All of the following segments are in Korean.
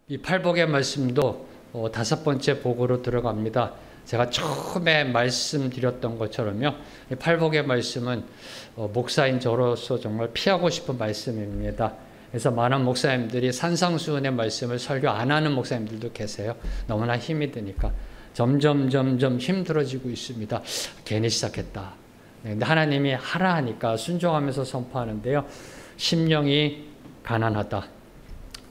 이 팔복의 말씀도 다섯 번째 복으로 들어갑니다. 제가 처음에 말씀드렸던 것처럼요, 이 팔복의 말씀은 목사인 저로서 정말 피하고 싶은 말씀입니다. 그래서 많은 목사님들이 산상수훈의 말씀을 설교 안 하는 목사님들도 계세요. 너무나 힘이 드니까 점점 힘들어지고 있습니다. 괜히 시작했다. 근데 하나님이 하라 하니까 순종하면서 선포하는데요, 심령이 가난하다,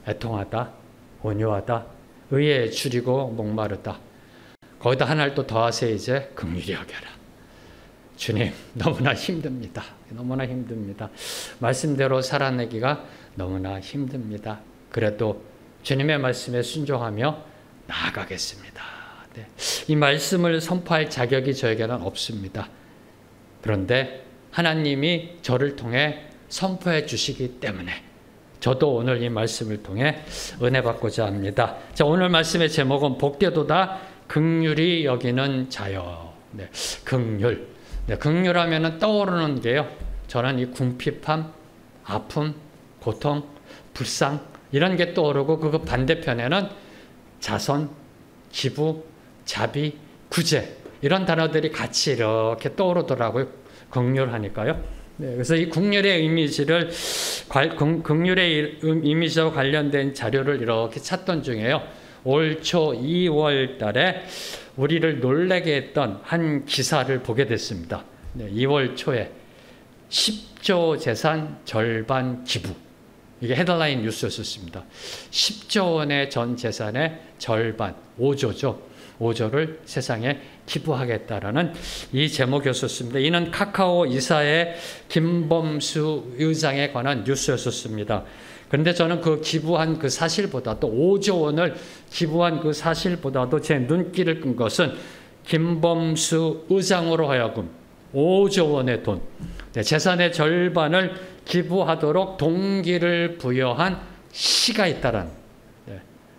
애통하다, 온유하다, 의에 줄이고 목마르다. 거기다 하나를 또 더하세요. 이제 긍휼히 여겨라. 주님, 너무나 힘듭니다. 너무나 힘듭니다. 말씀대로 살아내기가 너무나 힘듭니다. 그래도 주님의 말씀에 순종하며 나아가겠습니다. 네. 이 말씀을 선포할 자격이 저에게는 없습니다. 그런데 하나님이 저를 통해 선포해 주시기 때문에 저도 오늘 이 말씀을 통해 은혜 받고자 합니다. 자, 오늘 말씀의 제목은 복되도다 긍휼히 여기는 자여. 네, 긍휼. 네, 긍휼하면은 떠오르는 게요, 저는 이 궁핍함, 아픔, 고통, 불상 이런 게 떠오르고, 그 반대편에는 자선, 기부, 자비, 구제 이런 단어들이 같이 이렇게 떠오르더라고요. 긍휼하니까요. 네, 그래서 이 긍휼의 이미지를 긍휼의 이미지와 관련된 자료를 이렇게 찾던 중에요, 올 초 2월 달에 우리를 놀라게 했던 한 기사를 보게 됐습니다. 네, 2월 초에 10조 재산 절반 기부, 이게 헤드라인 뉴스였습니다. 10조 원의 전 재산의 절반, 5조죠. 5조를 세상에 기부하겠다라는 이 제목이었습니다. 이는 카카오 이사의 김범수 의장에 관한 뉴스였습니다. 그런데 저는 그 기부한 그 사실보다도, 5조 원을 기부한 그 사실보다도 제 눈길을 끈 것은 김범수 의장으로 하여금 5조 원의 돈, 재산의 절반을 기부하도록 동기를 부여한 시가 있다는,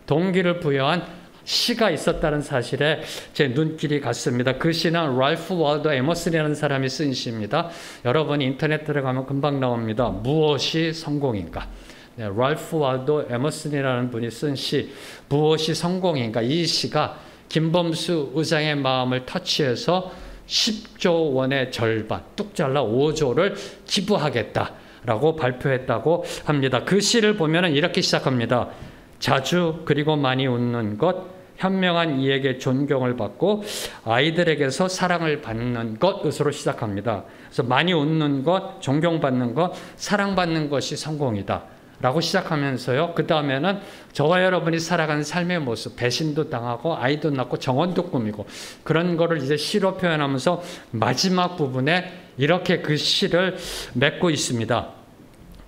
동기를 부여한 시가 있었다는 사실에 제 눈길이 갔습니다. 그 시는 랄프 월도 에머슨이라는 사람이 쓴 시입니다. 여러분이 인터넷 들어가면 금방 나옵니다. 무엇이 성공인가? 네, 랄프 월도 에머슨이라는 분이 쓴 시, 무엇이 성공인가? 이 시가 김범수 의장의 마음을 터치해서 10조 원의 절반, 뚝 잘라 5조를 기부하겠다라고 발표했다고 합니다. 그 시를 보면 이렇게 시작합니다. 자주 그리고 많이 웃는 것, 현명한 이에게 존경을 받고 아이들에게서 사랑을 받는 것으로 시작합니다. 그래서 많이 웃는 것, 존경받는 것, 사랑받는 것이 성공이다 라고 시작하면서요, 그 다음에는 저와 여러분이 살아가는 삶의 모습, 배신도 당하고 아이도 낳고 정원도 꾸미고 그런 거를 이제 시로 표현하면서 마지막 부분에 이렇게 그 시를 맺고 있습니다.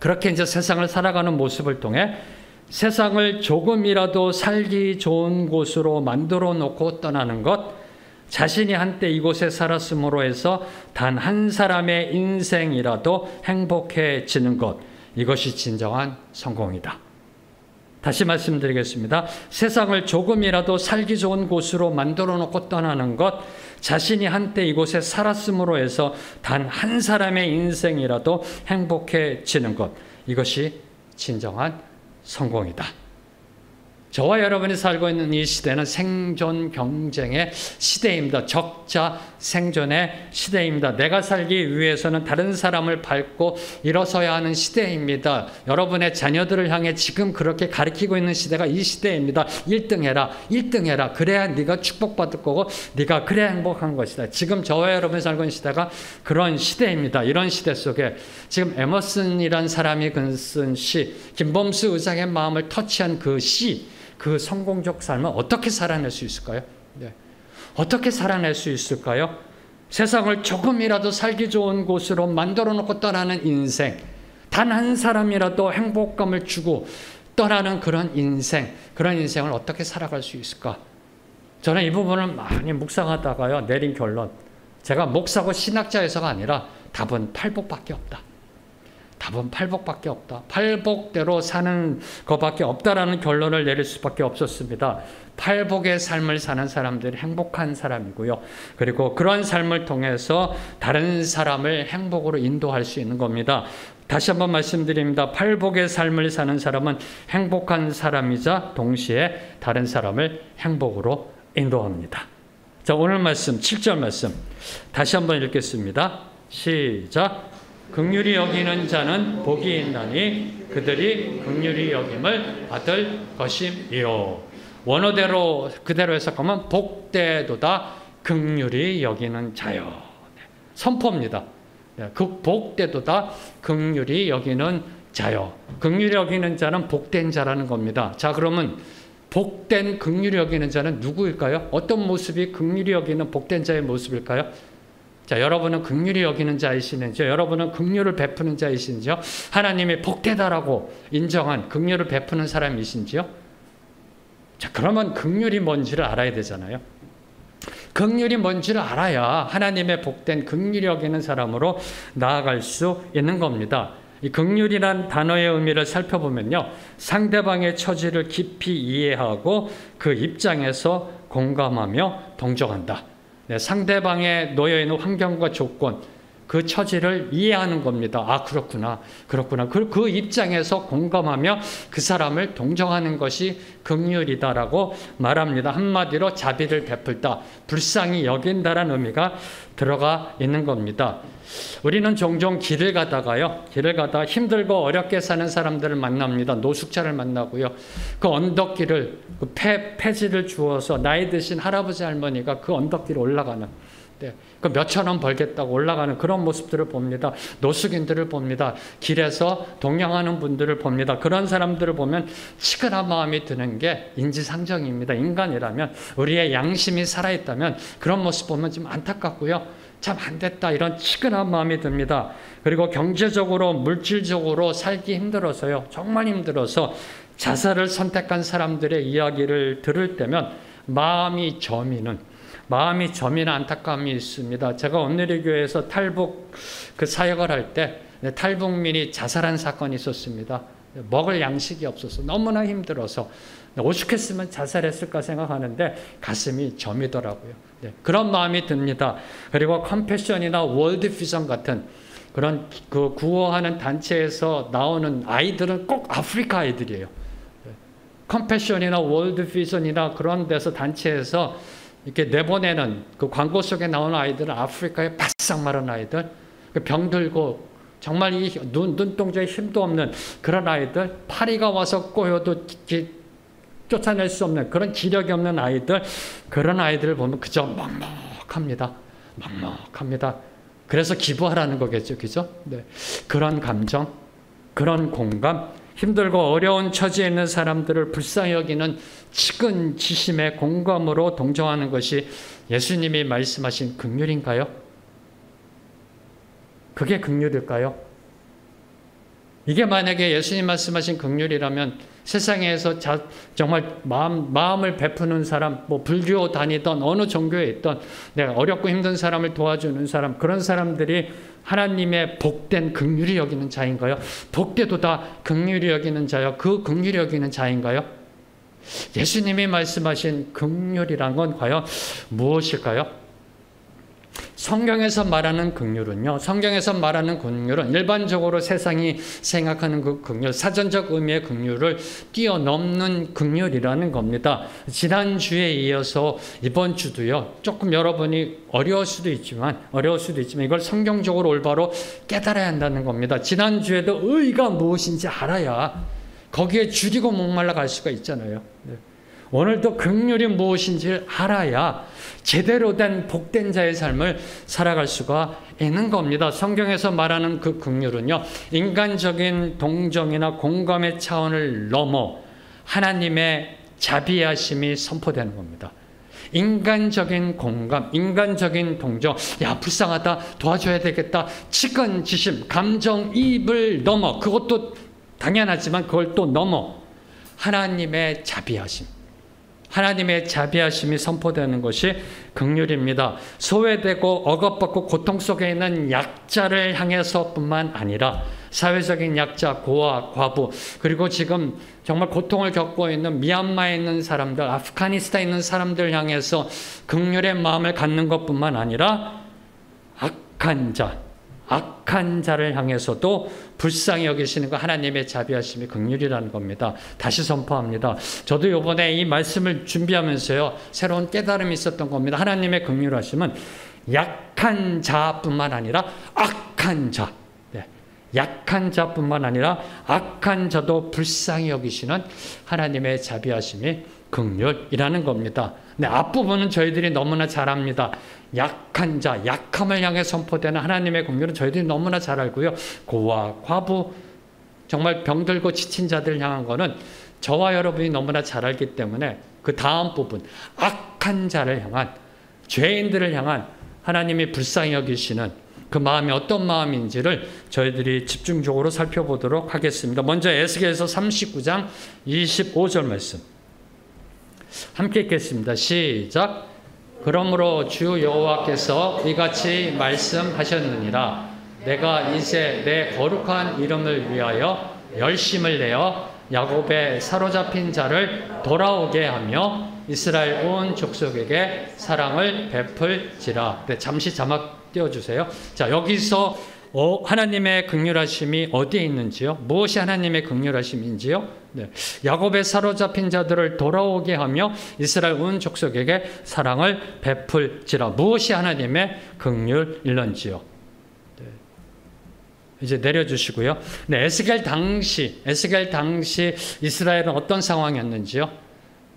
그렇게 이제 세상을 살아가는 모습을 통해 세상을 조금이라도 살기 좋은 곳으로 만들어 놓고 떠나는 것, 자신이 한때 이곳에 살았음으로 해서 단 한 사람의 인생이라도 행복해지는 것, 이것이 진정한 성공이다. 다시 말씀드리겠습니다. 세상을 조금이라도 살기 좋은 곳으로 만들어 놓고 떠나는 것, 자신이 한때 이곳에 살았음으로 해서 단 한 사람의 인생이라도 행복해지는 것, 이것이 진정한 성공이다. 저와 여러분이 살고 있는 이 시대는 생존 경쟁의 시대입니다. 적자 생존의 시대입니다. 내가 살기 위해서는 다른 사람을 밟고 일어서야 하는 시대입니다. 여러분의 자녀들을 향해 지금 그렇게 가르치고 있는 시대가 이 시대입니다. 1등 해라, 1등 해라. 그래야 네가 축복받을 거고 네가 그래야 행복한 것이다. 지금 저와 여러분이 살고 있는 시대가 그런 시대입니다. 이런 시대 속에 지금 에머슨이란 사람이 쓴 시, 김범수 의장의 마음을 터치한 그 시, 그 성공적 삶을 어떻게 살아낼 수 있을까요? 네. 어떻게 살아낼 수 있을까요? 세상을 조금이라도 살기 좋은 곳으로 만들어 놓고 떠나는 인생, 단 한 사람이라도 행복감을 주고 떠나는 그런 인생, 그런 인생을 어떻게 살아갈 수 있을까? 저는 이 부분을 많이 묵상하다가요, 내린 결론, 제가 목사고 신학자에서가 아니라 답은 팔복밖에 없다. 답은 팔복밖에 없다. 팔복대로 사는 것밖에 없다라는 결론을 내릴 수밖에 없었습니다. 팔복의 삶을 사는 사람들이 행복한 사람이고요. 그리고 그런 삶을 통해서 다른 사람을 행복으로 인도할 수 있는 겁니다. 다시 한번 말씀드립니다. 팔복의 삶을 사는 사람은 행복한 사람이자 동시에 다른 사람을 행복으로 인도합니다. 자, 오늘 말씀 7절 말씀 다시 한번 읽겠습니다. 시작. 긍휼히 여기는 자는 복이 있나니 그들이 긍휼히 여김을 받을 것임이요. 원어대로 그대로 해석하면 복되도다 긍휼히 여기는 자요. 선포입니다. 그 복되도다 긍휼히 여기는 자요. 긍휼히 여기는 자는 복된 자라는 겁니다. 자, 그러면 복된 긍휼히 여기는 자는 누구일까요? 어떤 모습이 긍휼히 여기는 복된 자의 모습일까요? 자, 여러분은 긍휼히 여기는 자이시는지요? 여러분은 긍휼을 베푸는 자이신지요? 하나님이 복되다라고 인정한 긍휼을 베푸는 사람이신지요? 자, 그러면 긍휼이 뭔지를 알아야 되잖아요. 긍휼이 뭔지를 알아야 하나님의 복된 긍휼히 여기는 사람으로 나아갈 수 있는 겁니다. 이 긍휼이란 단어의 의미를 살펴보면요, 상대방의 처지를 깊이 이해하고 그 입장에서 공감하며 동정한다. 네, 상대방에 놓여 있는 환경과 조건, 그 처지를 이해하는 겁니다. 아, 그렇구나. 그 입장에서 공감하며 그 사람을 동정하는 것이 긍휼이다라고 말합니다. 한마디로 자비를 베풀다, 불쌍히 여긴다라는 의미가 들어가 있는 겁니다. 우리는 종종 길을 가다 힘들고 어렵게 사는 사람들을 만납니다. 노숙자를 만나고요. 그 언덕길을, 그 폐지를 주워서 나이 드신 할아버지 할머니가 그 언덕길을 올라가는, 그 몇천 원 벌겠다고 올라가는 그런 모습들을 봅니다. 노숙인들을 봅니다. 길에서 동행하는 분들을 봅니다. 그런 사람들을 보면 치근한 마음이 드는 게 인지상정입니다. 인간이라면, 우리의 양심이 살아있다면 그런 모습 보면 좀 안타깝고요. 참 안됐다, 이런 치근한 마음이 듭니다. 그리고 경제적으로 물질적으로 살기 힘들어서요, 정말 힘들어서 자살을 선택한 사람들의 이야기를 들을 때면 마음이 저미는 안타까움이 있습니다. 제가 온누리 교회에서 탈북 그 사역을 할 때 탈북민이 자살한 사건이 있었습니다. 먹을 양식이 없어서 너무나 힘들어서 오죽했으면 자살했을까 생각하는데 가슴이 저미더라고요. 그런 마음이 듭니다. 그리고 컴패션이나 월드 비전 같은 그런 그 구호하는 단체에서 나오는 아이들은 꼭 아프리카 아이들이에요. 컴패션이나 월드 비전이나 그런 데서 단체에서 이렇게 내보내는 그 광고 속에 나오는 아이들은 아프리카의 바싹 마른 아이들, 병들고 정말 이 눈동자에 힘도 없는 그런 아이들, 파리가 와서 꼬여도 쫓아낼 수 없는 그런 기력이 없는 아이들, 그런 아이들을 보면 그저 먹먹합니다. 그래서 기부하라는 거겠죠, 그죠? 네. 그런 감정, 그런 공감, 힘들고 어려운 처지에 있는 사람들을 불쌍히 여기는 측은지심의 공감으로 동정하는 것이 예수님이 말씀하신 긍휼인가요? 그게 긍휼일까요? 이게 만약에 예수님 말씀하신 긍휼이라면 세상에서 정말 마음을 베푸는 사람, 뭐 불교 다니던 어느 종교에 있던 내가 어렵고 힘든 사람을 도와주는 사람, 그런 사람들이 하나님의 복된 긍휼히 여기는 자인가요? 복되도다 긍휼히 여기는 자요. 그 긍휼히 여기는 자인가요? 예수님이 말씀하신 긍휼이란 건 과연 무엇일까요? 성경에서 말하는 긍휼은요, 일반적으로 세상이 생각하는 그 긍휼, 사전적 의미의 긍휼을 뛰어넘는 긍휼이라는 겁니다. 지난주에 이어서 이번 주도요, 조금 여러분이 어려울 수도 있지만 이걸 성경적으로 올바로 깨달아야 한다는 겁니다. 지난주에도 의가 무엇인지 알아야 거기에 줄이고 목말라 갈 수가 있잖아요. 오늘도 긍휼이 무엇인지를 알아야 제대로 된 복된 자의 삶을 살아갈 수가 있는 겁니다. 성경에서 말하는 그 긍휼은요, 인간적인 동정이나 공감의 차원을 넘어 하나님의 자비하심이 선포되는 겁니다. 인간적인 공감, 인간적인 동정, 야 불쌍하다, 도와줘야 되겠다, 측은지심, 감정이입을 넘어, 그것도 당연하지만 그걸 또 넘어 하나님의 자비하심, 하나님의 자비하심이 선포되는 것이 긍휼입니다. 소외되고 억압받고 고통 속에 있는 약자를 향해서뿐만 아니라 사회적인 약자, 고아, 과부, 그리고 지금 정말 고통을 겪고 있는 미얀마에 있는 사람들, 아프가니스탄에 있는 사람들 향해서 긍휼의 마음을 갖는 것뿐만 아니라 악한 자, 악한 자를 향해서도 불쌍히 여기시는 거 하나님의 자비하심이 긍휼이라는 겁니다. 다시 선포합니다. 저도 이번에 이 말씀을 준비하면서요, 새로운 깨달음이 있었던 겁니다. 하나님의 긍휼하심은 약한 자뿐만 아니라 악한 자, 약한 자뿐만 아니라 악한 자도 불쌍히 여기시는 하나님의 자비하심이 긍휼이라는 겁니다. 네, 앞부분은 저희들이 너무나 잘 압니다. 약한 자, 약함을 향해 선포되는 하나님의 긍휼은 저희들이 너무나 잘 알고요. 고아, 과부, 정말 병들고 지친 자들을 향한 거는 저와 여러분이 너무나 잘 알기 때문에 그 다음 부분, 악한 자를 향한, 죄인들을 향한 하나님이 불쌍히 여기시는 그 마음이 어떤 마음인지를 저희들이 집중적으로 살펴보도록 하겠습니다. 먼저 에스겔서 39장 25절 말씀 함께 읽겠습니다. 시작. 그러므로 주 여호와께서 이같이 말씀하셨느니라. 내가 이제 내 거룩한 이름을 위하여 열심을 내어 야곱의 사로잡힌 자를 돌아오게 하며 이스라엘 온 족속에게 사랑을 베풀지라. 네, 잠시 자막 띄워주세요. 자, 여기서 하나님의 긍휼하심이 어디에 있는지요? 무엇이 하나님의 긍휼하심인지요? 네, 야곱의 사로잡힌 자들을 돌아오게 하며 이스라엘 온 족속에게 사랑을 베풀지라. 무엇이 하나님의 긍휼일런지요? 네, 이제 내려주시고요. 네, 에스겔 당시 이스라엘은 어떤 상황이었는지요?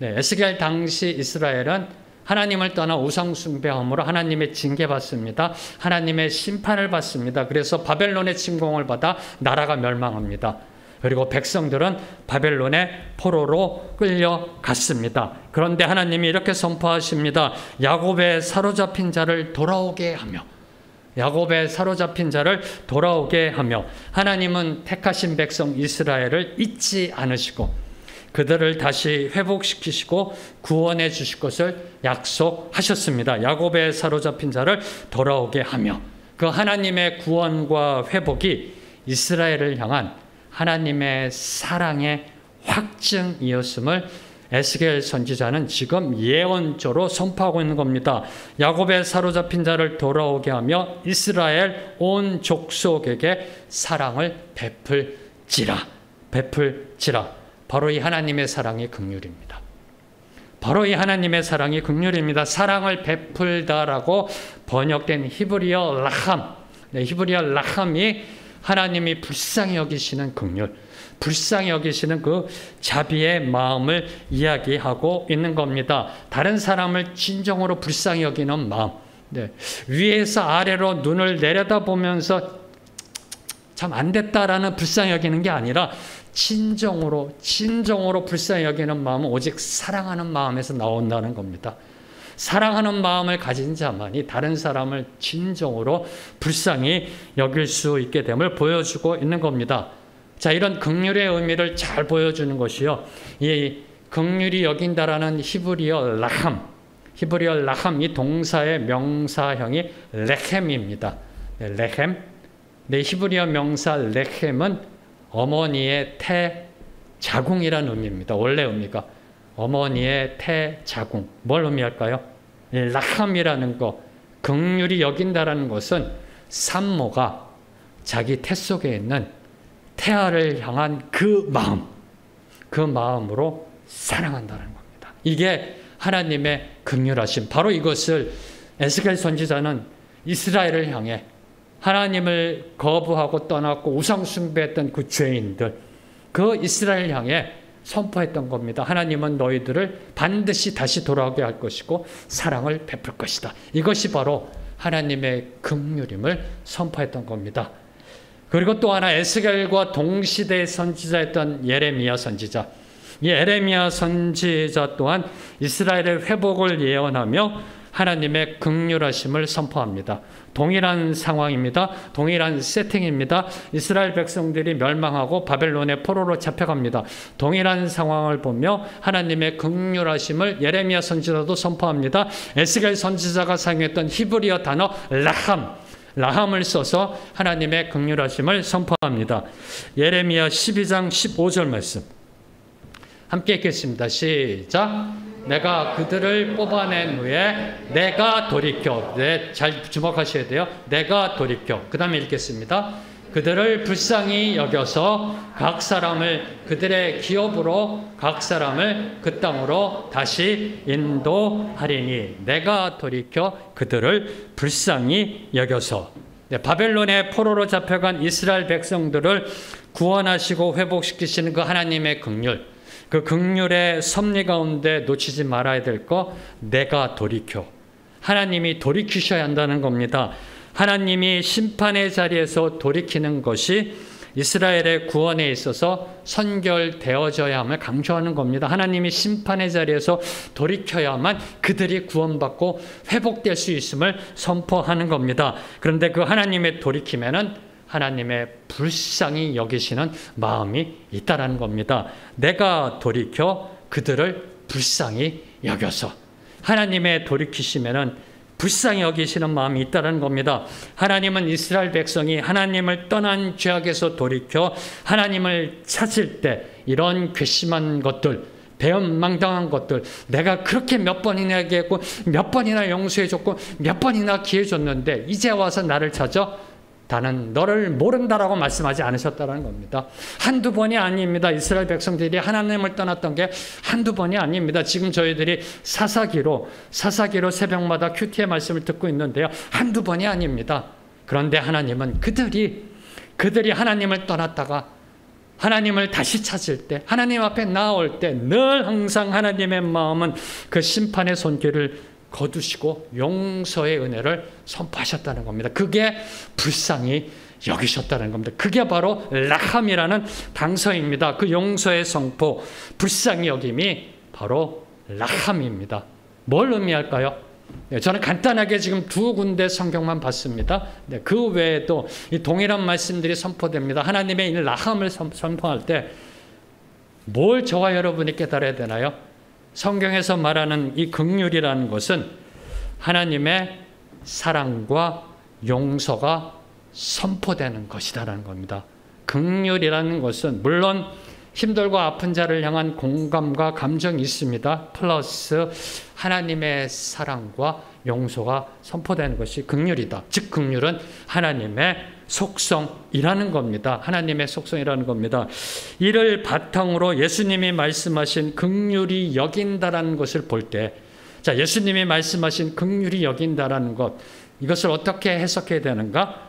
네, 에스겔 당시 이스라엘은 하나님을 떠나 우상 숭배함으로 하나님의 징계받습니다. 하나님의 심판을 받습니다. 그래서 바벨론의 침공을 받아 나라가 멸망합니다. 그리고 백성들은 바벨론의 포로로 끌려갔습니다. 그런데 하나님이 이렇게 선포하십니다. 야곱의 사로잡힌 자를 돌아오게 하며, 야곱의 사로잡힌 자를 돌아오게 하며, 하나님은 택하신 백성 이스라엘을 잊지 않으시고 그들을 다시 회복시키시고 구원해 주실 것을 약속하셨습니다. 야곱의 사로잡힌 자를 돌아오게 하며, 그 하나님의 구원과 회복이 이스라엘을 향한 하나님의 사랑의 확증이었음을 에스겔 선지자는 지금 예언조로 선포하고 있는 겁니다. 야곱의 사로잡힌 자를 돌아오게 하며 이스라엘 온 족속에게 사랑을 베풀지라. 바로 이 하나님의 사랑이 긍휼입니다. 바로 이 하나님의 사랑이 긍휼입니다. 사랑을 베풀다라고 번역된 히브리어 라함, 히브리어 라함이 하나님이 불쌍히 여기시는 긍휼, 불쌍히 여기시는 그 자비의 마음을 이야기하고 있는 겁니다. 다른 사람을 진정으로 불쌍히 여기는 마음, 위에서 아래로 눈을 내려다보면서 참 안 됐다라는 불쌍히 여기는 게 아니라 진정으로 불쌍히 여기는 마음은 오직 사랑하는 마음에서 나온다는 겁니다. 사랑하는 마음을 가진 자만이 다른 사람을 진정으로 불쌍히 여길 수 있게 됨을 보여주고 있는 겁니다. 자, 이런 긍휼의 의미를 잘 보여주는 것이요, 이 긍휼히 여긴다라는 히브리어 라함, 이 동사의 명사형이 레헴입니다. 레헴. 히브리어 명사 레헴은 어머니의 태자궁이라는 의미입니다. 원래 의미가 어머니의 태자궁. 뭘 의미할까요? 라함이라는 거, 긍휼히 여긴다라는 것은 산모가 자기 태 속에 있는 태아를 향한 그 마음으로 사랑한다는 겁니다. 이게 하나님의 긍휼하심. 바로 이것을 에스겔 선지자는 이스라엘을 향해, 하나님을 거부하고 떠났고 우상 숭배했던 그 죄인들, 그 이스라엘 향해 선포했던 겁니다. 하나님은 너희들을 반드시 다시 돌아오게 할 것이고 사랑을 베풀 것이다. 이것이 바로 하나님의 긍휼임을 선포했던 겁니다. 그리고 또 하나, 에스겔과 동시대의 선지자였던 예레미야 선지자. 이 예레미야 선지자 또한 이스라엘의 회복을 예언하며 하나님의 긍휼하심을 선포합니다. 동일한 상황입니다. 동일한 세팅입니다. 이스라엘 백성들이 멸망하고 바벨론의 포로로 잡혀갑니다. 동일한 상황을 보며 하나님의 긍휼하심을 예레미야 선지자도 선포합니다. 에스겔 선지자가 사용했던 히브리어 단어 라함을 써서 하나님의 긍휼하심을 선포합니다. 예레미야 12장 15절 말씀 함께 읽겠습니다. 시작. 내가 그들을 뽑아낸 후에 내가 돌이켜. 네, 잘 주목하셔야 돼요. 내가 돌이켜. 그 다음에 읽겠습니다. 그들을 불쌍히 여겨서 각 사람을 그들의 기업으로 각 사람을 그 땅으로 다시 인도하리니. 내가 돌이켜 그들을 불쌍히 여겨서. 네, 바벨론의 포로로 잡혀간 이스라엘 백성들을 구원하시고 회복시키시는 그 하나님의 긍휼, 그 긍휼의 섭리 가운데 놓치지 말아야 될 거, 내가 돌이켜. 하나님이 돌이키셔야 한다는 겁니다. 하나님이 심판의 자리에서 돌이키는 것이 이스라엘의 구원에 있어서 선결되어져야 함을 강조하는 겁니다. 하나님이 심판의 자리에서 돌이켜야만 그들이 구원받고 회복될 수 있음을 선포하는 겁니다. 그런데 그 하나님의 돌이킴에는 하나님의 불쌍히 여기시는 마음이 있다라는 겁니다. 내가 돌이켜 그들을 불쌍히 여겨서. 하나님의 돌이키심에는 불쌍히 여기시는 마음이 있다는 겁니다. 하나님은 이스라엘 백성이 하나님을 떠난 죄악에서 돌이켜 하나님을 찾을 때 이런 괘씸한 것들, 배은망당한 것들, 내가 그렇게 몇 번이나 얘기했고 몇 번이나 용서해줬고 몇 번이나 기회 줬는데 이제 와서 나를 찾아? 나는 너를 모른다라고 말씀하지 않으셨다는 겁니다. 한두 번이 아닙니다. 이스라엘 백성들이 하나님을 떠났던 게 한두 번이 아닙니다. 지금 저희들이 사사기로 새벽마다 큐티의 말씀을 듣고 있는데요. 한두 번이 아닙니다. 그런데 하나님은 그들이 하나님을 떠났다가 하나님을 다시 찾을 때, 하나님 앞에 나올 때 늘 항상 하나님의 마음은 그 심판의 손길을 거두시고 용서의 은혜를 선포하셨다는 겁니다. 그게 불쌍히 여기셨다는 겁니다. 그게 바로 라함이라는 단서입니다. 그 용서의 선포, 불쌍히 여김이 바로 라함입니다. 뭘 의미할까요? 네, 저는 간단하게 지금 두 군데 성경만 봤습니다. 네, 그 외에도 이 동일한 말씀들이 선포됩니다. 하나님의 이 라함을 선포할 때 뭘 저와 여러분이 깨달아야 되나요? 성경에서 말하는 이 긍휼이라는 것은 하나님의 사랑과 용서가 선포되는 것이다라는 겁니다. 긍휼이라는 것은 물론 힘들고 아픈 자를 향한 공감과 감정이 있습니다. 플러스 하나님의 사랑과 용서가 선포되는 것이 긍휼이다. 즉 긍휼은 하나님의 속성이라는 겁니다. 하나님의 속성이라는 겁니다. 이를 바탕으로 예수님이 말씀하신 긍휼히 여긴다라는 것을 볼 때, 자, 예수님이 말씀하신 긍휼히 여긴다라는 것, 이것을 어떻게 해석해야 되는가?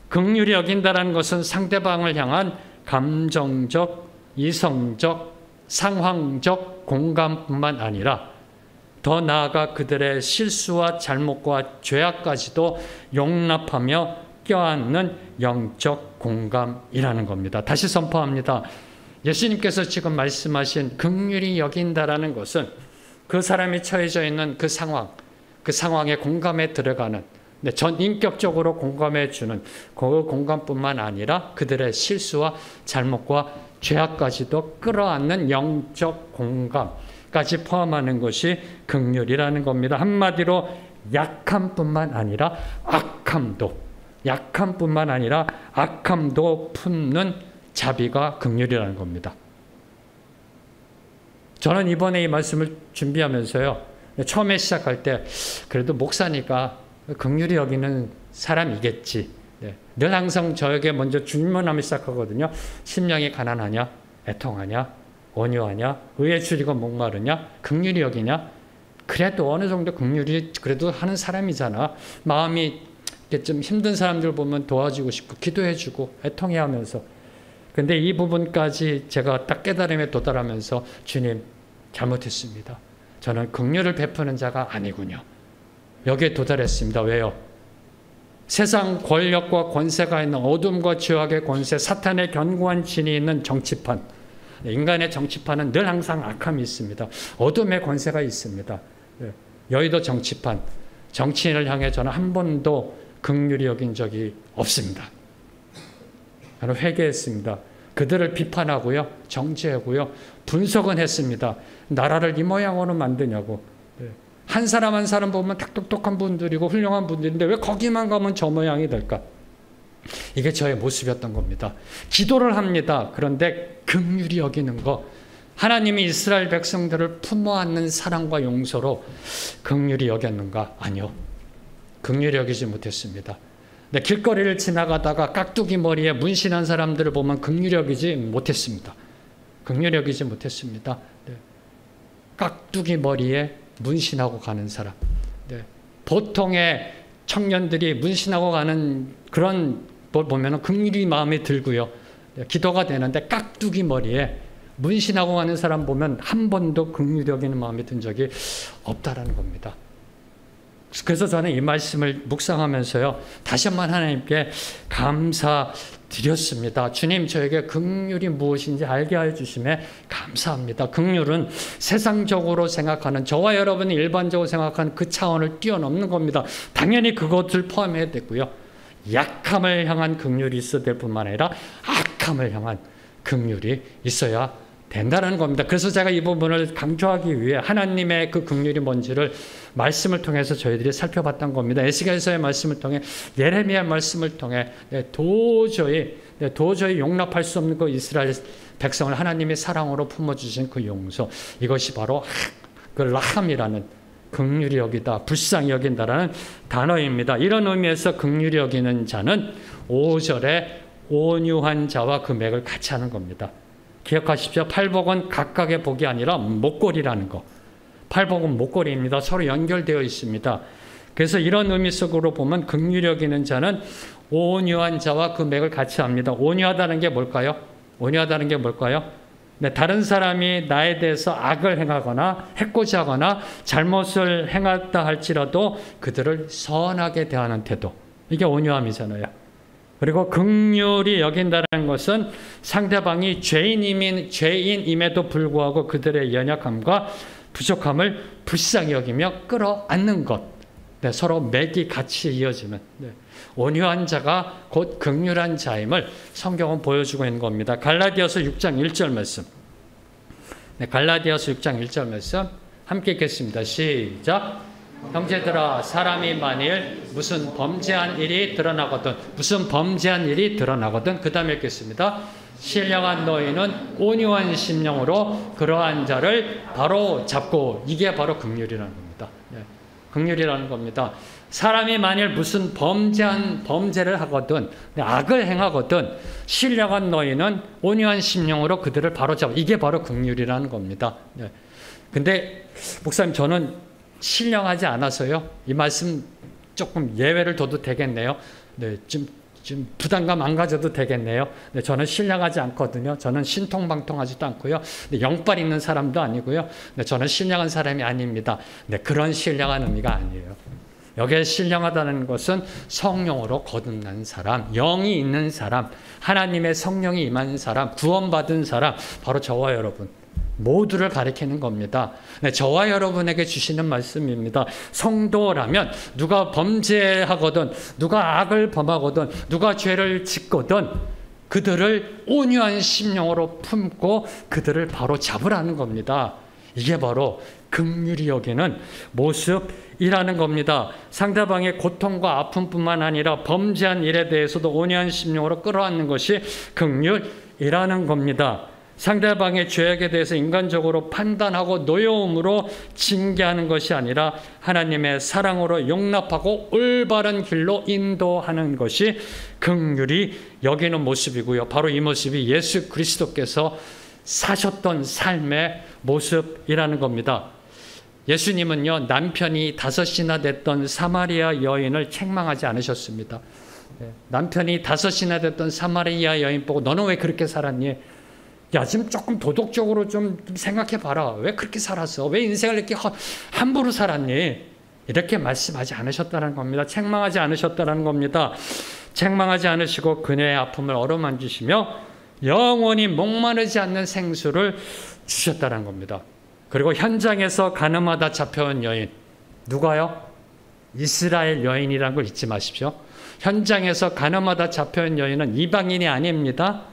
긍휼히 여긴다라는 것은 상대방을 향한 감정적, 이성적, 상황적 공감뿐만 아니라 더 나아가 그들의 실수와 잘못과 죄악까지도 용납하며 껴안는 영적 공감이라는 겁니다. 다시 선포합니다. 예수님께서 지금 말씀하신 긍휼히 여긴다라는 것은 그 사람이 처해져 있는 그 상황에 공감에 들어가는, 전 인격적으로 공감해 주는 그 공감뿐만 아니라 그들의 실수와 잘못과 죄악까지도 끌어안는 영적 공감까지 포함하는 것이 긍휼이라는 겁니다. 한마디로 약함뿐만 아니라 약함뿐만 아니라 악함도 품는 자비가 긍휼이라는 겁니다. 저는 이번에 이 말씀을 준비하면서요, 처음에 시작할 때 그래도 목사니까 긍휼히 여기는 사람이겠지. 늘 항상 저에게 먼저 질문하며 시작하거든요. 심령이 가난하냐? 애통하냐? 온유하냐? 의에 줄이고 목마르냐? 긍휼히 여기냐? 그래도 어느 정도 긍휼히 그래도 하는 사람이잖아. 마음이 좀 힘든 사람들 보면 도와주고 싶고 기도해주고 애통해하면서. 근데 이 부분까지 제가 딱 깨달음에 도달하면서 주님 잘못했습니다. 저는 긍휼을 베푸는 자가 아니군요. 여기에 도달했습니다. 왜요? 세상 권력과 권세가 있는 어둠과 죄악의 권세, 사탄의 견고한 진이 있는 정치판. 인간의 정치판은 늘 항상 악함이 있습니다. 어둠의 권세가 있습니다. 여의도 정치판, 정치인을 향해 저는 한 번도 긍휼히 여긴 적이 없습니다. 저는 회개했습니다. 그들을 비판하고요, 정죄하고요, 분석은 했습니다. 나라를 이 모양으로 만드냐고. 한 사람 한 사람 보면 똑똑한 분들이고 훌륭한 분들인데 왜 거기만 가면 저 모양이 될까? 이게 저의 모습이었던 겁니다. 기도를 합니다. 그런데 긍휼히 여기는 거, 하나님이 이스라엘 백성들을 품어 안는 사랑과 용서로 긍휼히 여겼는가? 아니요. 긍휼히 여기지 못했습니다. 네, 길거리를 지나가다가 깍두기 머리에 문신한 사람들을 보면 긍휼히 여기지 못했습니다. 긍휼히 여기지 못했습니다. 네. 깍두기 머리에 문신하고 가는 사람. 네. 보통의 청년들이 문신하고 가는 그런 걸 보면 긍휼히 마음에 들고요. 네. 기도가 되는데 깍두기 머리에 문신하고 가는 사람 보면 한 번도 긍휼히 여기는 마음이 든 적이 없다라는 겁니다. 그래서 저는 이 말씀을 묵상하면서요, 다시 한번 하나님께 감사드렸습니다. 주님, 저에게 긍휼이 무엇인지 알게 해주심에 감사합니다. 긍휼은 세상적으로 생각하는, 저와 여러분이 일반적으로 생각하는 그 차원을 뛰어넘는 겁니다. 당연히 그것을 포함해야 되고요. 약함을 향한 긍휼이 있어야 될 뿐만 아니라 악함을 향한 긍휼이 있어야 된다는 겁니다. 그래서 제가 이 부분을 강조하기 위해 하나님의 그 긍휼이 뭔지를 말씀을 통해서 저희들이 살펴봤던 겁니다. 에스겔서의 말씀을 통해, 예레미야 말씀을 통해 도저히 용납할 수 없는 그 이스라엘 백성을 하나님의 사랑으로 품어주신 그 용서, 이것이 바로 그 라함이라는, 긍휼히 여기다, 불쌍히 여긴다라는 단어입니다. 이런 의미에서 긍휼히 여기는 자는 5절에 온유한 자와 그 맥을 같이 하는 겁니다. 기억하십시오. 팔복은 각각의 복이 아니라 목걸이라는 거. 팔복은 목걸이입니다. 서로 연결되어 있습니다. 그래서 이런 의미 속으로 보면 긍휼히 여기는 자는 온유한 자와 그 맥을 같이 합니다. 온유하다는 게 뭘까요? 온유하다는 게 뭘까요? 네, 다른 사람이 나에 대해서 악을 행하거나 해코지 하거나 잘못을 행했다 할지라도 그들을 선하게 대하는 태도. 이게 온유함이잖아요. 그리고 긍휼히 여긴다는 것은 상대방이 죄인임에도 불구하고 그들의 연약함과 부족함을 불쌍히 여기며 끌어안는 것. 네, 서로 맥이 같이 이어지는, 네, 온유한 자가 곧 긍휼한 자임을 성경은 보여주고 있는 겁니다. 갈라디아서 6장 1절 말씀. 네, 갈라디아서 6장 1절 말씀 함께 읽겠습니다. 시작. 형제들아, 사람이 만일 무슨 범죄한 일이 드러나거든 그 다음에 읽겠습니다. 신령한 너희는 온유한 심령으로 그러한 자를 바로 잡고, 이게 바로 긍휼이라는 겁니다. 네, 긍휼이라는 겁니다. 사람이 만일 무슨 범죄를 하거든, 악을 행하거든, 신령한 너희는 온유한 심령으로 그들을 바로 잡고, 이게 바로 긍휼이라는 겁니다. 네. 근데 목사님, 저는 신령하지 않아서요, 이 말씀 조금 예외를 둬도 되겠네요. 네, 좀 부담감 안 가져도 되겠네요. 네, 저는 신령하지 않거든요. 저는 신통방통하지도 않고요. 네, 영빨 있는 사람도 아니고요. 네, 저는 신령한 사람이 아닙니다. 네, 그런 신령한 의미가 아니에요. 여기에 신령하다는 것은 성령으로 거듭난 사람, 영이 있는 사람, 하나님의 성령이 임한 사람, 구원받은 사람, 바로 저와 여러분 모두를 가리키는 겁니다. 네, 저와 여러분에게 주시는 말씀입니다. 성도라면 누가 범죄하거든, 누가 악을 범하거든, 누가 죄를 짓거든 그들을 온유한 심령으로 품고 그들을 바로 잡으라는 겁니다. 이게 바로 긍휼히 여기는 모습이라는 겁니다. 상대방의 고통과 아픔뿐만 아니라 범죄한 일에 대해서도 온유한 심령으로 끌어안는 것이 긍휼이라는 겁니다. 상대방의 죄악에 대해서 인간적으로 판단하고 노여움으로 징계하는 것이 아니라 하나님의 사랑으로 용납하고 올바른 길로 인도하는 것이 긍휼히 여기는 모습이고요. 바로 이 모습이 예수 그리스도께서 사셨던 삶의 모습이라는 겁니다. 예수님은요, 남편이 5이나 됐던 사마리아 여인을 책망하지 않으셨습니다. 남편이 5이나 됐던 사마리아 여인 보고 너는 왜 그렇게 살았니? 야, 지금 조금 도덕적으로 좀 생각해 봐라. 왜 그렇게 살았어? 왜 인생을 이렇게 함부로 살았니? 이렇게 말씀하지 않으셨다는 겁니다. 책망하지 않으셨다는 겁니다. 책망하지 않으시고 그녀의 아픔을 어루만지시며 영원히 목마르지 않는 생수를 주셨다는 겁니다. 그리고 현장에서 가늠하다 잡혀온 여인, 누가요? 이스라엘 여인이라는 걸 잊지 마십시오. 현장에서 가늠하다 잡혀온 여인은 이방인이 아닙니다.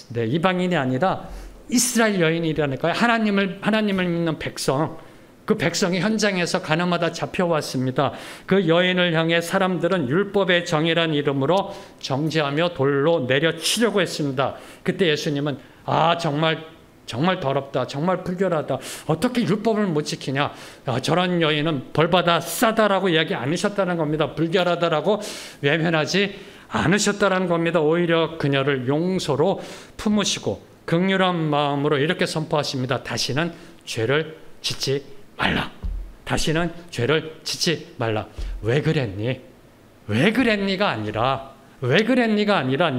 네, 이방인이 아니라 이스라엘 여인이라니까요. 하나님을 믿는 백성, 그 백성이 현장에서 가늠하다 잡혀왔습니다. 그 여인을 향해 사람들은 율법의 정의란 이름으로 정죄하며 돌로 내려치려고 했습니다. 그때 예수님은 정말 정말 더럽다. 정말 불결하다. 어떻게 율법을 못 지키냐. 저런 여인은 벌받아 싸다라고 이야기 안 하셨다는 겁니다. 불결하다라고 외면하지 않으셨다는 겁니다. 오히려 그녀를 용서로 품으시고 긍휼한 마음으로 이렇게 선포하십니다. 다시는 죄를 짓지 말라. 다시는 죄를 짓지 말라. 왜 그랬니? 왜 그랬니가 아니라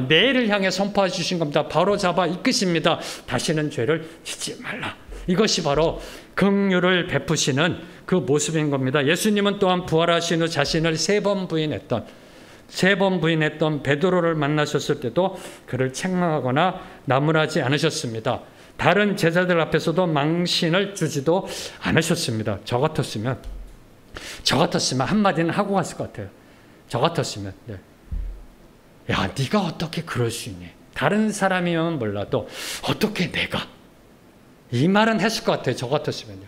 내를 향해 선포해 주신 겁니다. 바로 잡아 이끄십니다. 다시는 죄를 짓지 말라. 이것이 바로 긍휼을 베푸시는 그 모습인 겁니다. 예수님은 또한 부활하신 후 자신을 세 번 부인했던 베드로를 만나셨을 때도 그를 책망하거나 나무라지 않으셨습니다. 다른 제자들 앞에서도 망신을 주지도 않으셨습니다. 저 같았으면 한마디는 하고 갔을 것 같아요. 저 같았으면 야, 네가 어떻게 그럴 수 있니? 다른 사람이면 몰라도 어떻게 내가? 이 말은 했을 것 같아요. 저 같았으면요.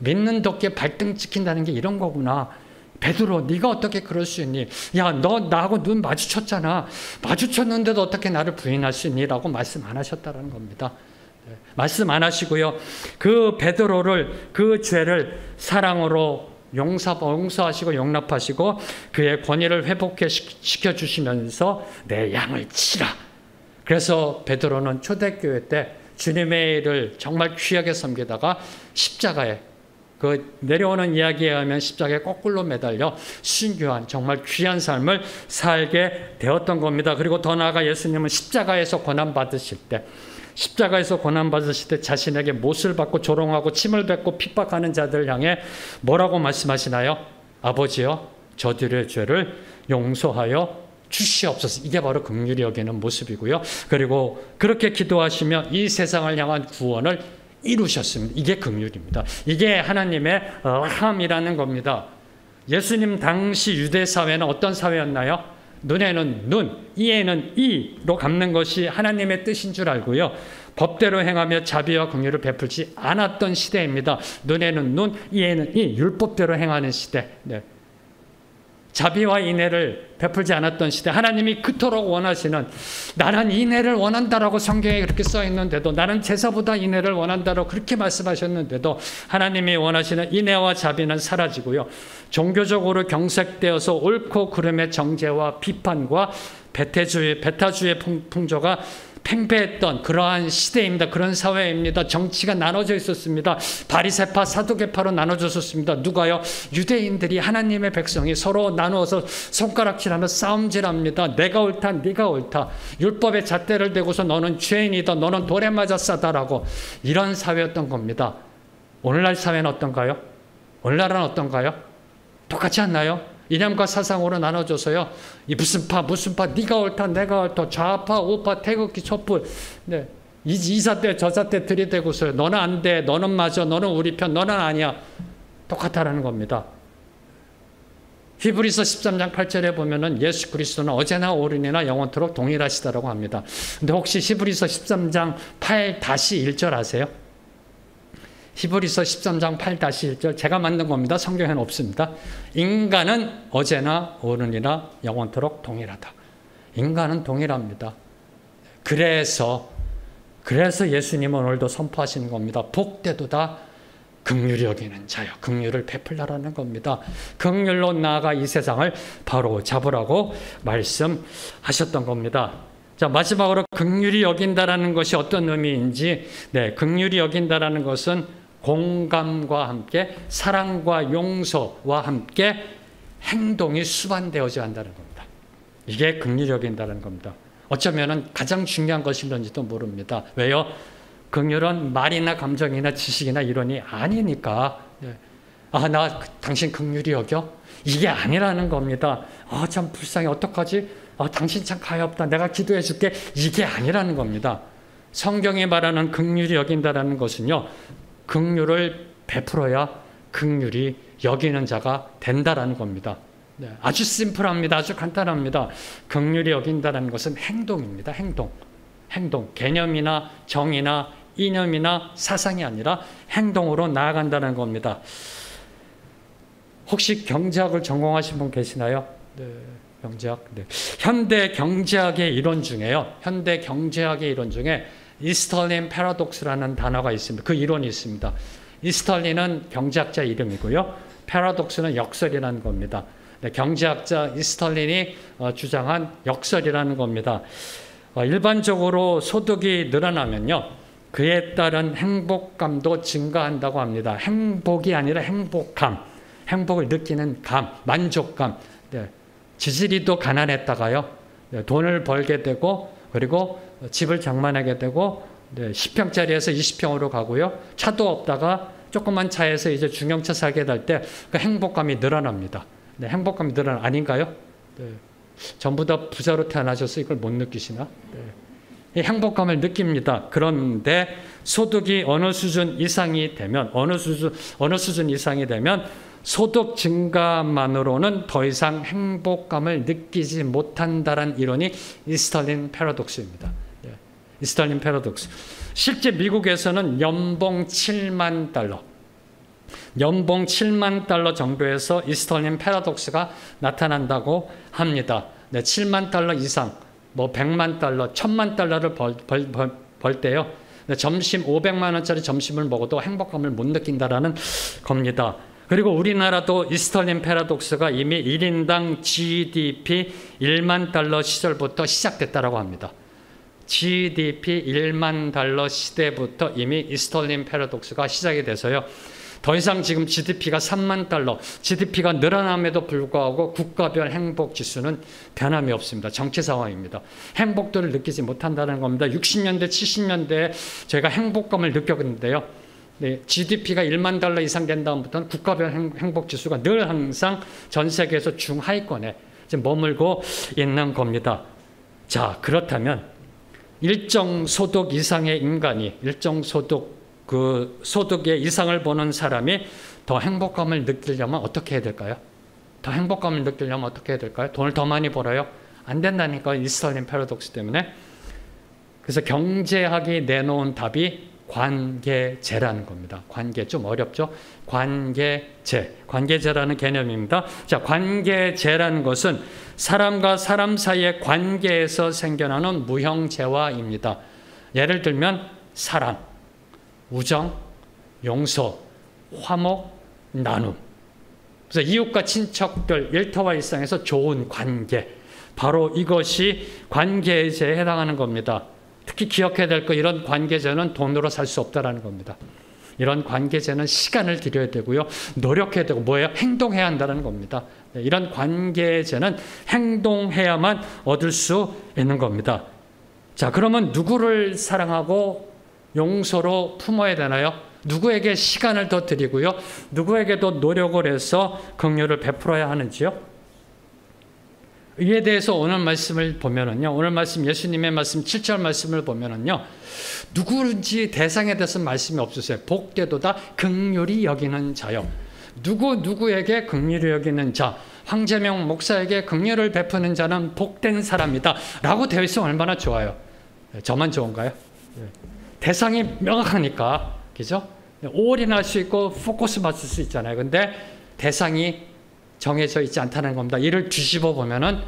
믿는 도끼에 발등 찍힌다는 게 이런 거구나. 베드로, 네가 어떻게 그럴 수 있니? 야, 너 나하고 눈 마주쳤잖아. 마주쳤는데도 어떻게 나를 부인할 수 있니? 라고 말씀 안 하셨다는 겁니다. 말씀 안 하시고요. 그 베드로를, 그 죄를 사랑으로 용서하시고 용납하시고 그의 권위를 회복시켜 주시면서 내 양을 치라. 그래서 베드로는 초대교회 때 주님의 일을 정말 귀하게 섬기다가 십자가에 내려오는 이야기에 의하면 십자가에 거꾸로 매달려 순교한 정말 귀한 삶을 살게 되었던 겁니다. 그리고 더 나아가 예수님은 십자가에서 고난받으실 때 자신에게 못을 받고 조롱하고 침을 뱉고 핍박하는 자들 향해 뭐라고 말씀하시나요? 아버지여, 저들의 죄를 용서하여 주시옵소서. 이게 바로 긍휼히 여기는 모습이고요. 그리고 그렇게 기도하시며 이 세상을 향한 구원을 이루셨습니다. 이게 긍휼입니다. 이게 하나님의 라함이라는 겁니다. 예수님 당시 유대 사회는 어떤 사회였나요? 눈에는 눈, 이에는 이로 갚는 것이 하나님의 뜻인 줄 알고요. 법대로 행하며 자비와 긍휼을 베풀지 않았던 시대입니다. 눈에는 눈, 이에는 이, 율법대로 행하는 시대. 자비와 인애를 베풀지 않았던 시대. 하나님이 그토록 원하시는, 나는 인애를 원한다라고 성경에 그렇게 써 있는데도, 나는 제사보다 인애를 원한다라고 그렇게 말씀하셨는데도 하나님이 원하시는 인애와 자비는 사라지고요. 종교적으로 경색되어서 옳고 그름의 정죄와 비판과 배타주의 풍조가 팽배했던 그러한 시대입니다. 그런 사회입니다. 정치가 나눠져 있었습니다. 바리새파, 사두개파로 나눠졌었습니다. 누가요? 유대인들이, 하나님의 백성이 서로 나누어서 손가락질하며 싸움질합니다. 내가 옳다, 네가 옳다. 율법의 잣대를 대고서 너는 죄인이다, 너는 돌에 맞아 싸다라고, 이런 사회였던 겁니다. 오늘날 사회는 어떤가요? 오늘날은 어떤가요? 똑같지 않나요? 이념과 사상으로 나눠줘서요. 이 무슨 파, 네가 옳다, 내가 옳다, 좌파, 우파, 태극기, 촛불, 이사대, 저사대 들이대고서요. 너는 안 돼, 너는 맞아, 너는 우리 편, 너는 아니야. 똑같다라는 겁니다. 히브리서 13장 8절에 보면은 예수 그리스도는 어제나 오늘이나 영원토록 동일하시다라고 합니다. 근데 혹시 히브리서 13장 8-1절 아세요? 히브리서 13장 8-1절 제가 만든 겁니다. 성경에는 없습니다. 인간은 어제나 오늘이나 영원토록 동일하다. 인간은 동일합니다. 그래서 예수님은 오늘도 선포하시는 겁니다. 복되도다 긍휼히 여기는 자여, 긍휼을 베풀라라는 겁니다. 긍휼로 나아가 이 세상을 바로 잡으라고 말씀하셨던 겁니다. 자, 마지막으로 긍휼히 여긴다라는 것이 어떤 의미인지, 긍휼히 여긴다라는 것은 공감과 함께 사랑과 용서와 함께 행동이 수반되어져야 한다는 겁니다. 이게 긍휼히 여긴다는 겁니다. 어쩌면 가장 중요한 것일런지도 모릅니다. 왜요? 긍휼은 말이나 감정이나 지식이나 이론이 아니니까. 나 당신 긍휼히 여겨? 이게 아니라는 겁니다. 참 불쌍해, 어떡하지? 당신 참 가엾다, 내가 기도해 줄게. 이게 아니라는 겁니다. 성경이 말하는 긍휼히 여긴다라는 것은요, 긍휼을 베풀어야 긍휼히 여기는 자가 된다라는 겁니다. 아주 심플합니다. 아주 간단합니다. 긍휼히 여긴다라는 것은 행동입니다. 행동. 개념이나 정의나 이념이나 사상이 아니라 행동으로 나아간다는 겁니다. 혹시 경제학을 전공하신 분 계시나요? 경제학. 현대 경제학의 이론 중에 이스털린 패러독스라는 단어가 있습니다. 그 이론이 있습니다. 이스털린은 경제학자 이름이고요. 패러독스는 역설이라는 겁니다. 네, 경제학자 이스털린이 주장한 역설이라는 겁니다. 일반적으로 소득이 늘어나면요, 그에 따른 행복감도 증가한다고 합니다. 행복이 아니라 행복감, 행복을 느끼는 감, 만족감. 네, 지지리도 가난했다가요, 네, 돈을 벌게 되고, 그리고 집을 장만하게 되고, 네, 10평짜리에서 20평으로 가고요, 차도 없다가 조그만 차에서 이제 중형차 사게 될 때 그 행복감이 늘어납니다. 네, 행복감이 아닌가요? 네. 전부 다 부자로 태어나셔서 이걸 못 느끼시나? 네. 이 행복감을 느낍니다. 그런데 소득이 어느 수준 이상이 되면, 어느 수준 이상이 되면 소득 증가만으로는 더 이상 행복감을 느끼지 못한다는 이론이 이스털린 패러독스입니다. 네. 이스털린 패러독스. 실제 미국에서는 연봉 7만 달러, 연봉 7만 달러 정도에서 이스털린 패러독스가 나타난다고 합니다. 네, 7만 달러 이상, 뭐 100만 달러, 1000만 달러를 벌 때요, 네, 점심 500만 원짜리 점심을 먹어도 행복감을 못 느낀다라는 겁니다. 그리고 우리나라도 이스털린 패러독스가 이미 1인당 GDP 1만 달러 시절부터 시작됐다고 합니다. GDP 1만 달러 시대부터 이미 이스털린 패러독스가 시작이 돼서요, 더 이상 지금 GDP가 3만 달러, GDP가 늘어남에도 불구하고 국가별 행복 지수는 변함이 없습니다. 정체 상황입니다. 행복도를 느끼지 못한다는 겁니다. 60년대, 70년대에 제가 행복감을 느꼈는데요, 네, GDP가 1만 달러 이상 된 다음부터는 국가별 행복 지수가 늘 항상 전 세계에서 중하위권에 지금 머물고 있는 겁니다. 자, 그렇다면 일정 소득 이상의 인간이, 일정 소득의 이상을 보는 사람이 더 행복감을 느끼려면 어떻게 해야 될까요? 더 행복감을 느끼려면 어떻게 해야 될까요? 돈을 더 많이 벌어요? 안 된다니까, 이스털린 패러독스 때문에. 그래서 경제학이 내놓은 답이 관계제라는 겁니다. 관계, 좀 어렵죠? 관계제라는 개념입니다. 자, 관계제라는 것은 사람과 사람 사이의 관계에서 생겨나는 무형재화입니다. 예를 들면 사랑, 우정, 용서, 화목, 나눔. 그래서 이웃과 친척들, 일터와 일상에서 좋은 관계, 바로 이것이 관계제에 해당하는 겁니다. 특히 기억해야 될 거, 이런 관계제는 돈으로 살 수 없다는 겁니다. 이런 관계제는 시간을 들여야 되고요, 노력해야 되고, 뭐예요? 행동해야 한다는 겁니다. 이런 관계제는 행동해야만 얻을 수 있는 겁니다. 자, 그러면 누구를 사랑하고 용서로 품어야 되나요? 누구에게 시간을 더 드리고요, 누구에게도 노력을 해서 긍휼을 베풀어야 하는지요? 이에 대해서 오늘 말씀을 보면은요, 오늘 말씀, 예수님의 말씀 7절 말씀을 보면은요, 누구든지 대상에 대해서 말씀이 없으세요. 복되도다 긍휼히 여기는 자요. 누구에게 긍휼히 여기는 자, 황재명 목사에게 긍휼을 베푸는 자는 복된 사람이다 라고 되어 있으면 얼마나 좋아요. 저만 좋은가요? 대상이 명확하니까, 그죠? 올인할 수 있고 포커스 맞출 수 있잖아요. 근데 대상이 정해져 있지 않다는 겁니다. 이를 뒤집어 보면은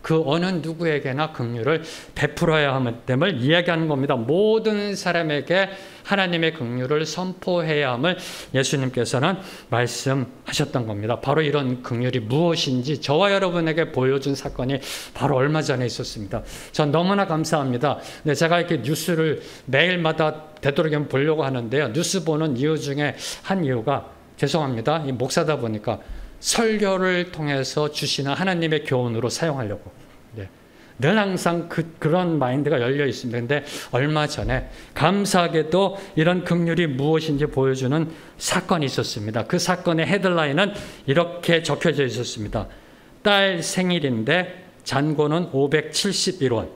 그 어느 누구에게나 긍휼을 베풀어야 함을 이야기하는 겁니다. 모든 사람에게 하나님의 긍휼을 선포해야 함을 예수님께서는 말씀하셨던 겁니다. 바로 이런 긍휼이 무엇인지 저와 여러분에게 보여준 사건이 바로 얼마 전에 있었습니다. 전 너무나 감사합니다. 네, 제가 이렇게 뉴스를 매일마다 되도록이면 보려고 하는데요, 뉴스 보는 이유 중에 한 이유가, 죄송합니다, 이 목사다 보니까 설교를 통해서 주시는 하나님의 교훈으로 사용하려고, 네, 늘 항상 그런 마인드가 열려 있습니다. 그런데 얼마 전에 감사하게도 이런 긍휼이 무엇인지 보여주는 사건이 있었습니다. 그 사건의 헤드라인은 이렇게 적혀져 있었습니다. 딸 생일인데 잔고는 571원,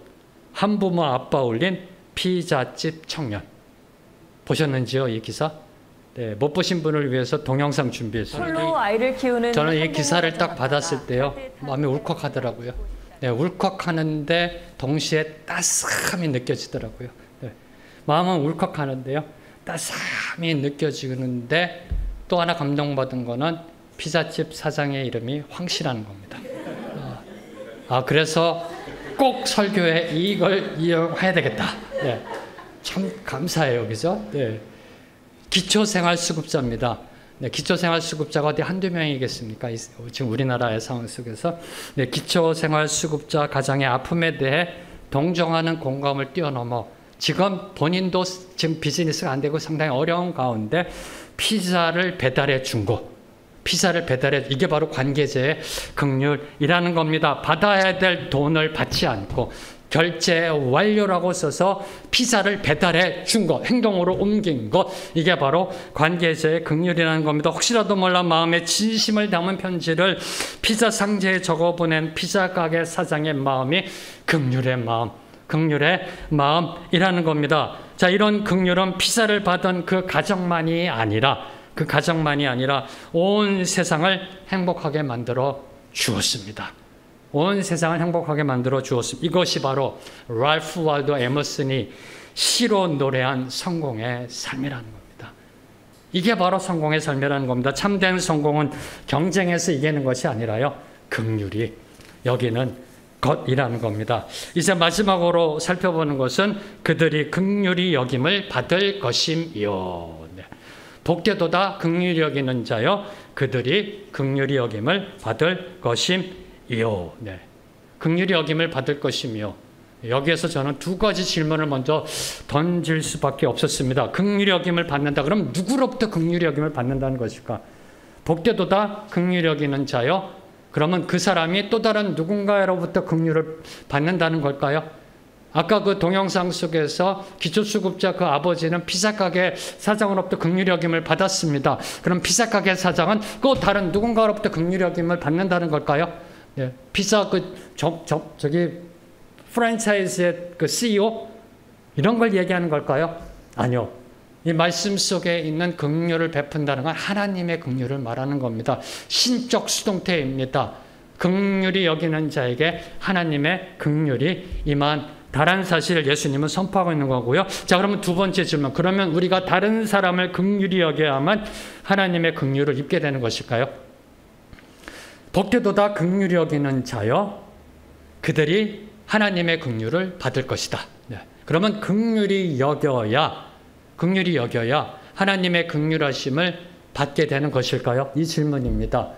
한부모 아빠 올린 피자집 청년. 보셨는지요, 이 기사? 네, 못 보신 분을 위해서 동영상 준비했습니다. 홀로 아이를 키우는, 저는 이 기사를 딱 받았을 때요, 마음이 울컥하더라고요. 네, 울컥하는데 동시에 따스함이 느껴지더라고요. 네, 마음은 울컥하는데요, 따스함이 느껴지는데 또 하나 감동받은 거는 피자집 사장의 이름이 황씨라는 겁니다. 그래서 꼭 설교에 이걸 이용해야 되겠다. 네. 참 감사해요. 그죠? 네. 기초생활수급자입니다. 네, 기초생활수급자가 어디 한두 명이겠습니까? 지금 우리나라의 상황 속에서. 네, 기초생활수급자 가장의 아픔에 대해 동정하는 공감을 뛰어넘어 지금 본인도 지금 비즈니스가 안 되고 상당히 어려운 가운데 피자를 배달해 준 거. 피자를 배달해, 이게 바로 관계자의 긍휼이라는 겁니다. 받아야 될 돈을 받지 않고 결제 완료라고 써서 피자를 배달해 준 것, 행동으로 옮긴 것, 이게 바로 관계자의 긍휼이라는 겁니다. 혹시라도 몰라 마음에 진심을 담은 편지를 피자 상자에 적어 보낸 피자 가게 사장의 마음이 긍휼의 마음, 긍휼의 마음이라는 겁니다. 자, 이런 긍휼은 피자를 받은 그 가정만이 아니라 온 세상을 행복하게 만들어 주었습니다. 온 세상을 행복하게 만들어 주었습니다. 이것이 바로 랄프 월도 에머슨이 시로 노래한 성공의 삶이라는 겁니다. 이게 바로 성공의 삶이라는 겁니다. 참된 성공은 경쟁에서 이기는 것이 아니라요, 긍휼이 여기는 것이라는 겁니다. 이제 마지막으로 살펴보는 것은 그들이 긍휼히 여김을 받을 것임이요. 네. 복되도다 긍휼히 여기는 자여 그들이 긍휼히 여김을 받을 것임이요. 네. 긍휼히 여김을 받을 것임이요. 여기에서 저는 두 가지 질문을 먼저 던질 수밖에 없었습니다. 긍휼히 여김을 받는다. 그럼 누구로부터 긍휼히 여김을 받는다는 것일까? 복되도다 긍휼히 여기는 자여. 그러면 그 사람이 또 다른 누군가로부터 긍휼을 받는다는 걸까요? 아까 그 동영상 속에서 기초수급자 그 아버지는 피자가게 사장으로부터 긍휼히 여김을 받았습니다. 그럼 피자가게 사장은 또 다른 누군가로부터 긍휼히 여김을 받는다는 걸까요? 네. 피자 저기 프랜차이즈의 그 CEO 이런 걸 얘기하는 걸까요? 아니요. 이 말씀 속에 있는 긍휼을 베푼다는 건 하나님의 긍휼을 말하는 겁니다. 신적 수동태입니다. 긍휼히 여기는 자에게 하나님의 긍휼이 임한다라는 사실을 예수님은 선포하고 있는 거고요. 자, 그러면 두 번째 질문. 그러면 우리가 다른 사람을 긍휼히 여겨야만 하나님의 긍휼을 입게 되는 것일까요? 복되도다 긍휼히 여기는 자여 그들이 하나님의 긍휼을 받을 것이다. 네. 그러면 긍휼히 여겨야 하나님의 긍휼하심을 받게 되는 것일까요? 이 질문입니다.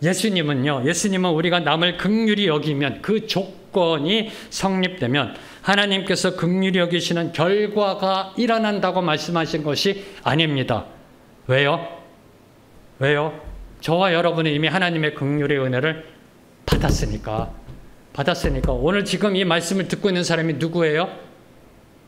예수님은 우리가 남을 긍휼히 여기면 그 조건이 성립되면 하나님께서 긍휼히 여기시는 결과가 일어난다고 말씀하신 것이 아닙니다. 왜요? 저와 여러분은 이미 하나님의 긍휼의 은혜를 받았으니까. 오늘 지금 이 말씀을 듣고 있는 사람이 누구예요?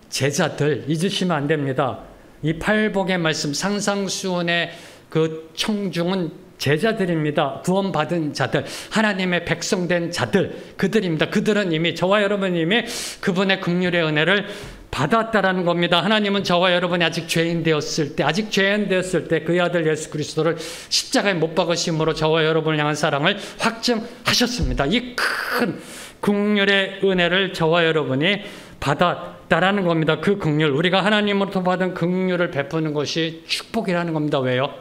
제자들. 잊으시면 안 됩니다. 이 팔복의 말씀, 상상수훈의 그 청중은 제자들입니다. 구원받은 자들, 하나님의 백성된 자들, 그들입니다. 그들은 이미, 저와 여러분이 이미 그분의 긍휼의 은혜를 받았다라는 겁니다. 하나님은 저와 여러분이 아직 죄인 되었을 때 그의 아들 예수 그리스도를 십자가에 못 박으심으로 저와 여러분을 향한 사랑을 확증하셨습니다. 이 큰 긍휼의 은혜를 저와 여러분이 받았다라는 겁니다. 그 긍휼, 우리가 하나님으로부터 받은 긍휼을 베푸는 것이 축복이라는 겁니다. 왜요?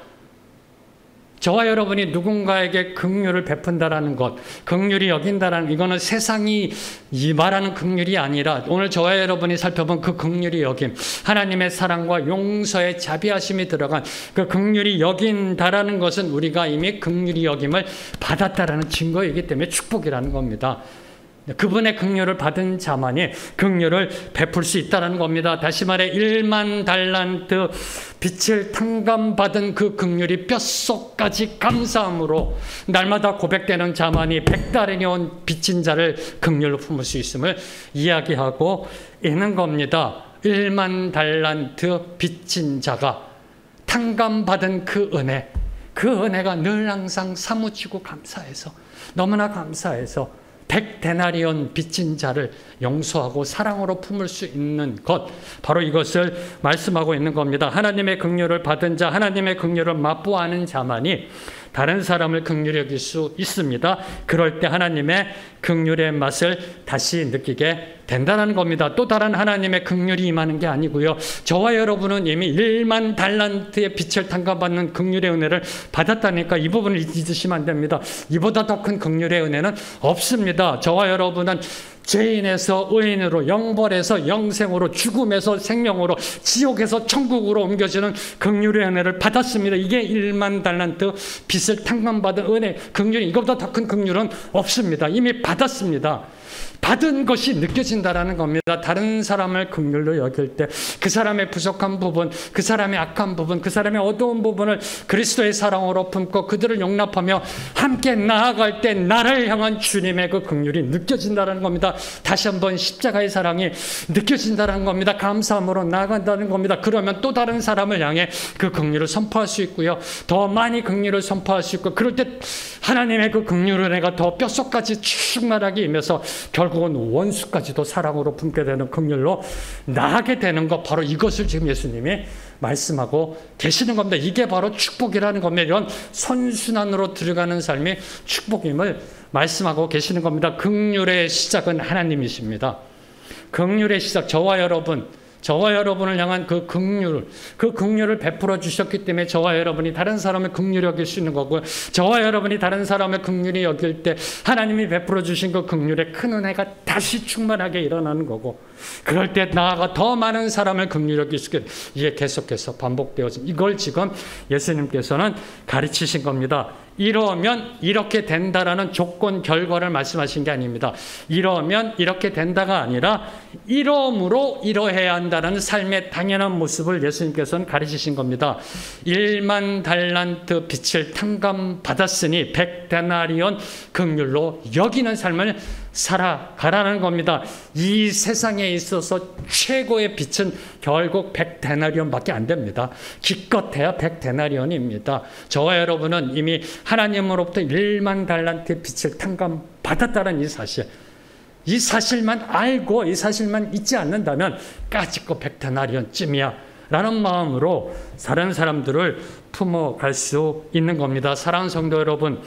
저와 여러분이 누군가에게 긍휼을 베푼다라는 것, 긍휼히 여긴다라는, 이거는 세상이 말하는 긍휼이 아니라 오늘 저와 여러분이 살펴본 그 긍휼히 여김, 하나님의 사랑과 용서의 자비하심이 들어간 그 긍휼히 여긴다라는 것은 우리가 이미 긍휼히 여김을 받았다라는 증거이기 때문에 축복이라는 겁니다. 그분의 긍휼을 받은 자만이 긍휼을 베풀 수 있다는 겁니다. 다시 말해 1만 달란트 빛을 탕감받은 그 긍휼이 뼛속까지 감사함으로 날마다 고백되는 자만이 100달이 온 빚진 자를 긍휼로 품을 수 있음을 이야기하고 있는 겁니다. 1만 달란트 빚진 자가 탕감받은 그 은혜가 늘 항상 사무치고 감사해서, 너무나 감사해서 100데나리온 빚진 자를 용서하고 사랑으로 품을 수 있는 것, 바로 이것을 말씀하고 있는 겁니다. 하나님의 긍휼을 받은 자, 하나님의 긍휼을 맛보아하는 자만이 다른 사람을 긍휼히 여길 수 있습니다. 그럴 때 하나님의 긍휼의 맛을 다시 느끼게 된다는 겁니다. 또 다른 하나님의 긍휼이 임하는 게 아니고요. 저와 여러분은 이미 1만 달란트의 빛을 탕감받는 긍휼의 은혜를 받았다니까 이 부분을 잊으시면 안 됩니다. 이보다 더 큰 긍휼의 은혜는 없습니다. 저와 여러분은 죄인에서 의인으로, 영벌에서 영생으로, 죽음에서 생명으로, 지옥에서 천국으로 옮겨지는 긍휼의 은혜를 받았습니다. 이게 1만 달란트 빚을 탕감받은 은혜, 긍휼이 이것보다 더 큰 긍휼은 없습니다. 이미 받았습니다. 받은 것이 느껴진다라는 겁니다. 다른 사람을 긍휼로 여길 때 그 사람의 부족한 부분, 그 사람의 악한 부분, 그 사람의 어두운 부분을 그리스도의 사랑으로 품고 그들을 용납하며 함께 나아갈 때 나를 향한 주님의 그 긍휼이 느껴진다는 겁니다. 다시 한번 십자가의 사랑이 느껴진다는 겁니다. 감사함으로 나아간다는 겁니다. 그러면 또 다른 사람을 향해 그 긍휼을 선포할 수 있고요. 더 많이 긍휼을 선포할 수 있고, 그럴 때 하나님의 그 긍휼을 내가 더 뼛속까지 충만하게 임해서 결국은 원수까지도 사랑으로 품게 되는 긍휼로 나아가게 되는 것, 바로 이것을 지금 예수님이 말씀하고 계시는 겁니다. 이게 바로 축복이라는 겁니다. 이런 선순환으로 들어가는 삶이 축복임을 말씀하고 계시는 겁니다. 긍휼의 시작은 하나님이십니다. 긍휼의 시작, 저와 여러분을 향한 그 긍휼을 베풀어 주셨기 때문에 저와 여러분이 다른 사람을 긍휼히 여길 수 있는 거고, 저와 여러분이 다른 사람을 긍휼히 여길 때 하나님이 베풀어 주신 그 긍휼의 큰 은혜가 다시 충만하게 일어나는 거고, 그럴 때 나아가 더 많은 사람을 긍휼히 여길 수 있게, 이게 계속해서 반복되어진, 이걸 지금 예수님께서는 가르치신 겁니다. 이러면 이렇게 된다라는 조건 결과를 말씀하신 게 아닙니다. 이러면 이렇게 된다가 아니라 이러므로 이러해야 한다는 삶의 당연한 모습을 예수님께서는 가르치신 겁니다. 1만 달란트 빚을 탕감받았으니 100데나리온 긍휼로 여기는 삶을 살아가라는 겁니다. 이 세상에 있어서 최고의 빚은 결국 100데나리온밖에 안 됩니다. 기껏해야 100데나리온입니다. 저와 여러분은 이미 하나님으로부터 1만 달란트의 빚을 탕감받았다는 이 사실만 알고 이 사실만 잊지 않는다면 까짓거 100데나리온쯤이야 라는 마음으로 다른 사람들을 품어갈 수 있는 겁니다. 사랑하는 성도 여러분,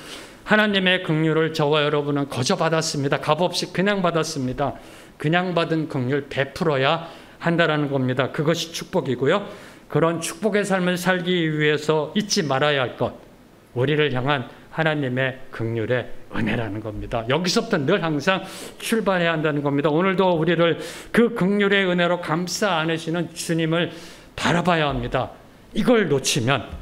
하나님의 긍휼을 저와 여러분은 거저 받았습니다. 값없이 그냥 받았습니다. 그냥 받은 긍휼 베풀어야 한다라는 겁니다. 그것이 축복이고요. 그런 축복의 삶을 살기 위해서 잊지 말아야 할 것, 우리를 향한 하나님의 긍휼의 은혜라는 겁니다. 여기서부터 늘 항상 출발해야 한다는 겁니다. 오늘도 우리를 그 긍휼의 은혜로 감싸 안으시는 주님을 바라봐야 합니다. 이걸 놓치면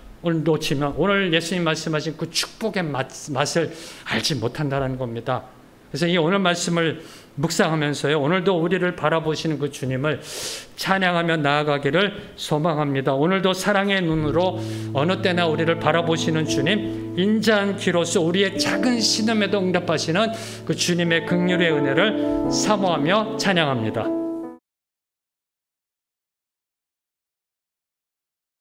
오늘 예수님 말씀하신 그 축복의 맛을 알지 못한다는 겁니다. 그래서 이 오늘 말씀을 묵상하면서요, 오늘도 우리를 바라보시는 그 주님을 찬양하며 나아가기를 소망합니다. 오늘도 사랑의 눈으로 어느 때나 우리를 바라보시는 주님, 인자한 귀로서 우리의 작은 신음에도 응답하시는 그 주님의 긍휼의 은혜를 사모하며 찬양합니다.